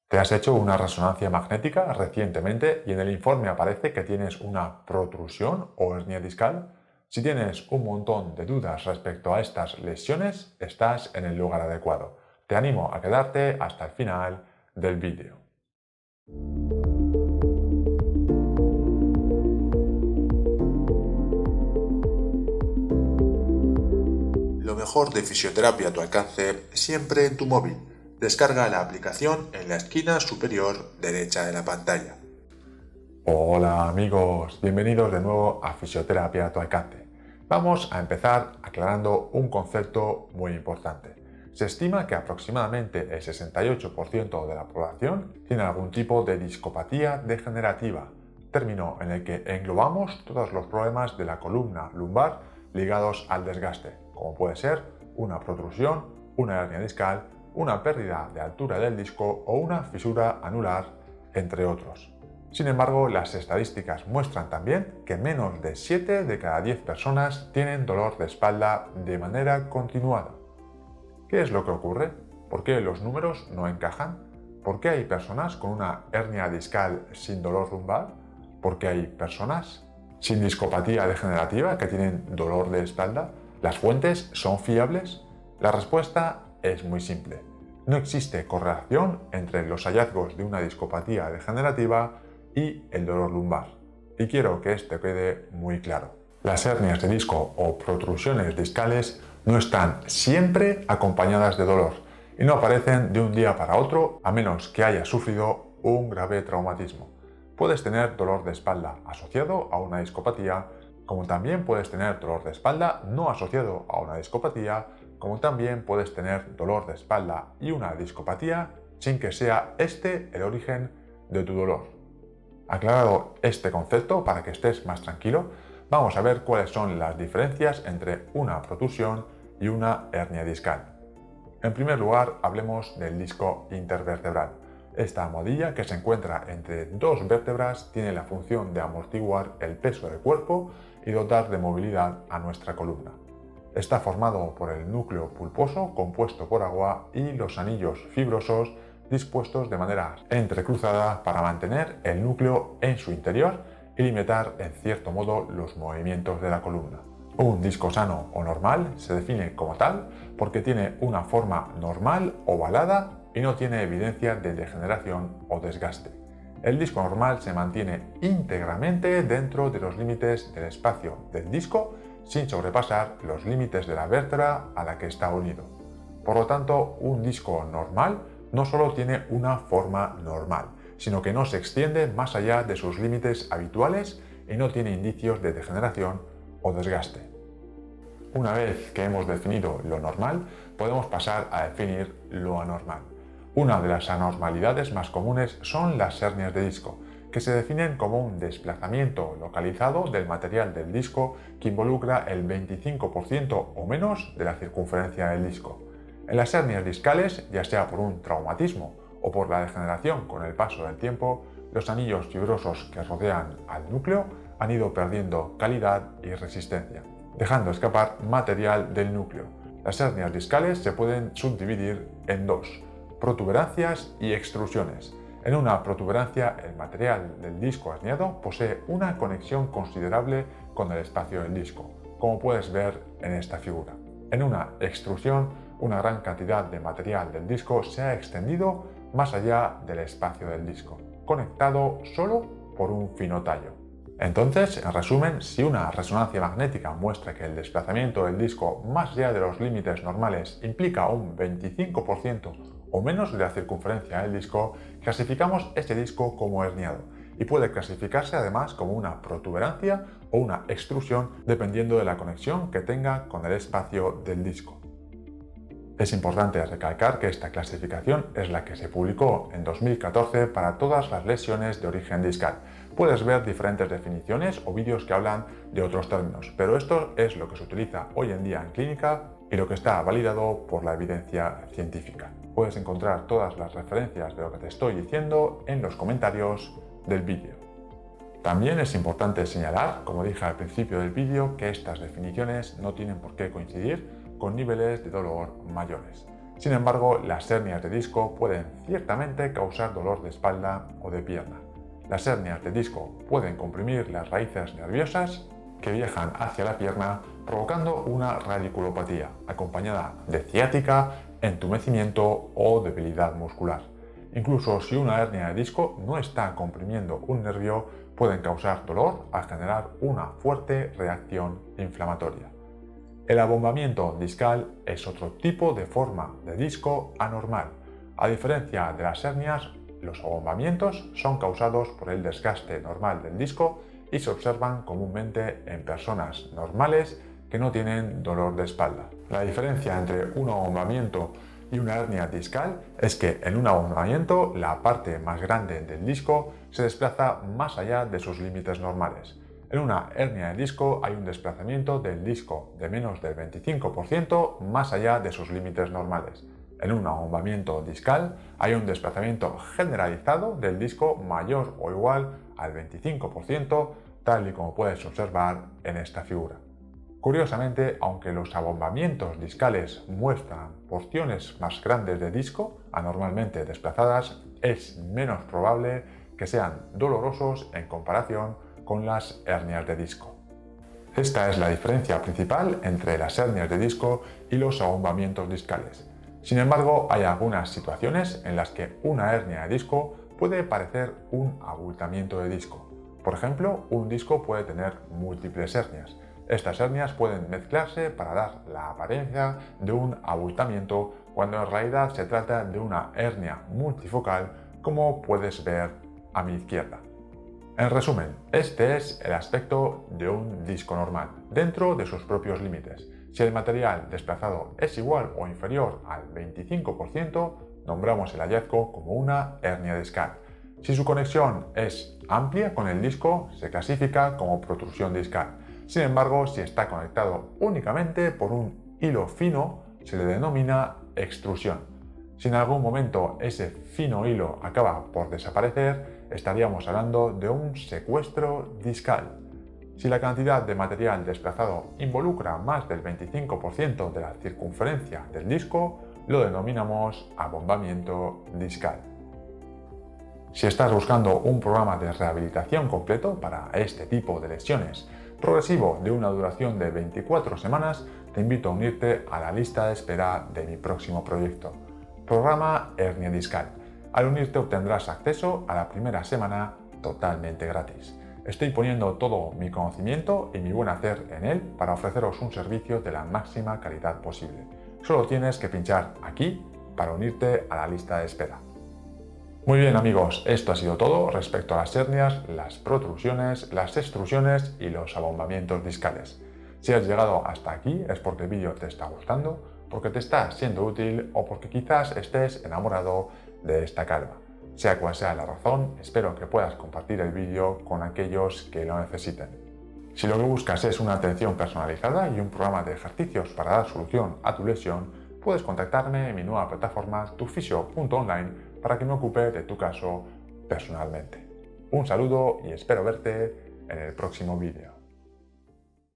Te has hecho una resonancia magnética recientemente y en el informe aparece que tienes una protrusión o hernia discal. Si tienes un montón de dudas respecto a estas lesiones, estás en el lugar adecuado. Te animo a quedarte hasta el final del vídeo. Lo mejor de fisioterapia a tu alcance siempre en tu móvil. Descarga la aplicación en la esquina superior derecha de la pantalla. Hola amigos, bienvenidos de nuevo a Fisioterapia a tu alcance. Vamos a empezar aclarando un concepto muy importante. Se estima que aproximadamente el 68% de la población tiene algún tipo de discopatía degenerativa, término en el que englobamos todos los problemas de la columna lumbar ligados al desgaste, como puede ser una protrusión, una hernia discal, una pérdida de altura del disco o una fisura anular, entre otros. Sin embargo, las estadísticas muestran también que menos de 7 de cada 10 personas tienen dolor de espalda de manera continuada. ¿Qué es lo que ocurre? ¿Por qué los números no encajan? ¿Por qué hay personas con una hernia discal sin dolor lumbar? ¿Por qué hay personas sin discopatía degenerativa que tienen dolor de espalda? ¿Las fuentes son fiables? La respuesta es muy simple. No existe correlación entre los hallazgos de una discopatía degenerativa y el dolor lumbar. Y quiero que esto quede muy claro. Las hernias de disco o protrusiones discales no están siempre acompañadas de dolor y no aparecen de un día para otro a menos que hayas sufrido un grave traumatismo. Puedes tener dolor de espalda asociado a una discopatía, como también puedes tener dolor de espalda no asociado a una discopatía, como también puedes tener dolor de espalda y una discopatía sin que sea este el origen de tu dolor. Aclarado este concepto, para que estés más tranquilo, vamos a ver cuáles son las diferencias entre una protrusión y una hernia discal. En primer lugar, hablemos del disco intervertebral. Esta almohadilla que se encuentra entre dos vértebras tiene la función de amortiguar el peso del cuerpo y dotar de movilidad a nuestra columna. Está formado por el núcleo pulposo compuesto por agua y los anillos fibrosos dispuestos de manera entrecruzada para mantener el núcleo en su interior y limitar en cierto modo los movimientos de la columna. Un disco sano o normal se define como tal porque tiene una forma normal ovalada y no tiene evidencia de degeneración o desgaste. El disco normal se mantiene íntegramente dentro de los límites del espacio del disco sin sobrepasar los límites de la vértebra a la que está unido. Por lo tanto, un disco normal no solo tiene una forma normal, sino que no se extiende más allá de sus límites habituales y no tiene indicios de degeneración o desgaste. Una vez que hemos definido lo normal, podemos pasar a definir lo anormal. Una de las anormalidades más comunes son las hernias de disco, que se definen como un desplazamiento localizado del material del disco que involucra el 25% o menos de la circunferencia del disco. En las hernias discales, ya sea por un traumatismo o por la degeneración con el paso del tiempo, los anillos fibrosos que rodean al núcleo han ido perdiendo calidad y resistencia, dejando escapar material del núcleo. Las hernias discales se pueden subdividir en dos: protuberancias y extrusiones. En una protuberancia, el material del disco herniado posee una conexión considerable con el espacio del disco, como puedes ver en esta figura. En una extrusión, una gran cantidad de material del disco se ha extendido más allá del espacio del disco, conectado solo por un fino tallo. Entonces, en resumen, si una resonancia magnética muestra que el desplazamiento del disco más allá de los límites normales implica un 25% o menos de la circunferencia del disco, clasificamos este disco como herniado y puede clasificarse además como una protuberancia o una extrusión dependiendo de la conexión que tenga con el espacio del disco. Es importante recalcar que esta clasificación es la que se publicó en 2014 para todas las lesiones de origen discal. Puedes ver diferentes definiciones o vídeos que hablan de otros términos, pero esto es lo que se utiliza hoy en día en clínica y lo que está validado por la evidencia científica. Puedes encontrar todas las referencias de lo que te estoy diciendo en los comentarios del vídeo. También es importante señalar, como dije al principio del vídeo, que estas definiciones no tienen por qué coincidir con niveles de dolor mayores. Sin embargo, las hernias de disco pueden ciertamente causar dolor de espalda o de pierna. Las hernias de disco pueden comprimir las raíces nerviosas que viajan hacia la pierna, provocando una radiculopatía, acompañada de ciática, entumecimiento o debilidad muscular. Incluso si una hernia de disco no está comprimiendo un nervio, pueden causar dolor al generar una fuerte reacción inflamatoria. El abombamiento discal es otro tipo de forma de disco anormal. A diferencia de las hernias, los abombamientos son causados por el desgaste normal del disco y se observan comúnmente en personas normales que no tienen dolor de espalda. La diferencia entre un abombamiento y una hernia discal es que en un abombamiento la parte más grande del disco se desplaza más allá de sus límites normales. En una hernia de disco hay un desplazamiento del disco de menos del 25% más allá de sus límites normales. En un abombamiento discal hay un desplazamiento generalizado del disco mayor o igual al 25%, tal y como puedes observar en esta figura. Curiosamente, aunque los abombamientos discales muestran porciones más grandes de disco anormalmente desplazadas, es menos probable que sean dolorosos en comparación con las hernias de disco. Esta es la diferencia principal entre las hernias de disco y los abombamientos discales. Sin embargo, hay algunas situaciones en las que una hernia de disco puede parecer un abultamiento de disco. Por ejemplo, un disco puede tener múltiples hernias. Estas hernias pueden mezclarse para dar la apariencia de un abultamiento cuando en realidad se trata de una hernia multifocal, como puedes ver a mi izquierda. En resumen, este es el aspecto de un disco normal, dentro de sus propios límites. Si el material desplazado es igual o inferior al 25%, nombramos el hallazgo como una hernia discal. Si su conexión es amplia con el disco, se clasifica como protrusión discal. Sin embargo, si está conectado únicamente por un hilo fino, se le denomina extrusión. Si en algún momento ese fino hilo acaba por desaparecer, estaríamos hablando de un secuestro discal. Si la cantidad de material desplazado involucra más del 25% de la circunferencia del disco, lo denominamos abombamiento discal. Si estás buscando un programa de rehabilitación completo para este tipo de lesiones, progresivo de una duración de 24 semanas, te invito a unirte a la lista de espera de mi próximo proyecto, Programa Hernia Discal. Al unirte obtendrás acceso a la primera semana totalmente gratis. Estoy poniendo todo mi conocimiento y mi buen hacer en él para ofreceros un servicio de la máxima calidad posible. Solo tienes que pinchar aquí para unirte a la lista de espera. Muy bien amigos, esto ha sido todo respecto a las hernias, las protrusiones, las extrusiones y los abombamientos discales. Si has llegado hasta aquí es porque el vídeo te está gustando, porque te está siendo útil o porque quizás estés enamorado de esta calva. Sea cual sea la razón, espero que puedas compartir el vídeo con aquellos que lo necesiten. Si lo que buscas es una atención personalizada y un programa de ejercicios para dar solución a tu lesión, puedes contactarme en mi nueva plataforma tufisio.online para que me ocupe de tu caso personalmente. Un saludo y espero verte en el próximo vídeo.